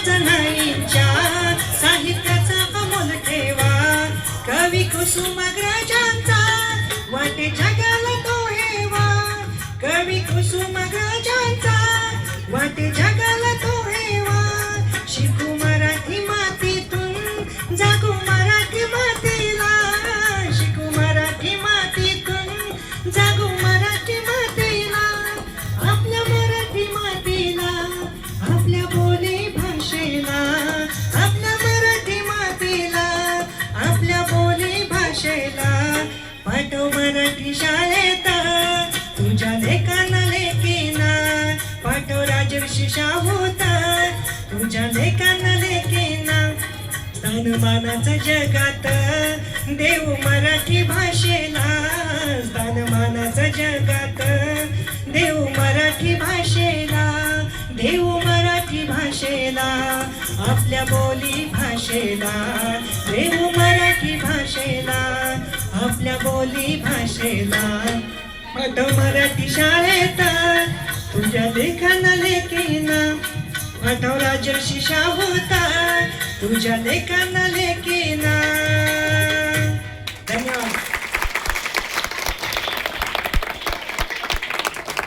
जनाईंच्या साहित्याचा अमोल ठेवा कवी कुसुमाग्रजांचा वाटे जगाला तो हेवा कवी कुसुमाग्रजांचा वाटे जगाला तो हेवा शिकू मराठी मातीतून जागू मराठी मातीला शिकू मराठी मातीतून जागू मराठी मातीला आपल्या मराठी मातीला आपल्या बोली भाषेला आपल्या मराठी मातीला आपल्या बोली भाषेला पाठव मराठी शाळेत तुझ्या लेकांना लेकीना पाठव राजर्षी शाहूत तुझ्या लेकांना लेकीना स्थानमानाचं जगात देव मराठी भाषेला स्थानमानाचं जगात देव मराठी भाषेला देव मराठी भाषेला आपल्या बोली भाषेला देव मराठी भाषेला आपल्या बोली भाषेला पाठव मराठी शाळेत तुझ्या लेखांना लेकीना पाठव राजर्षी शाहूत तुझ्या लेखांना लेकीना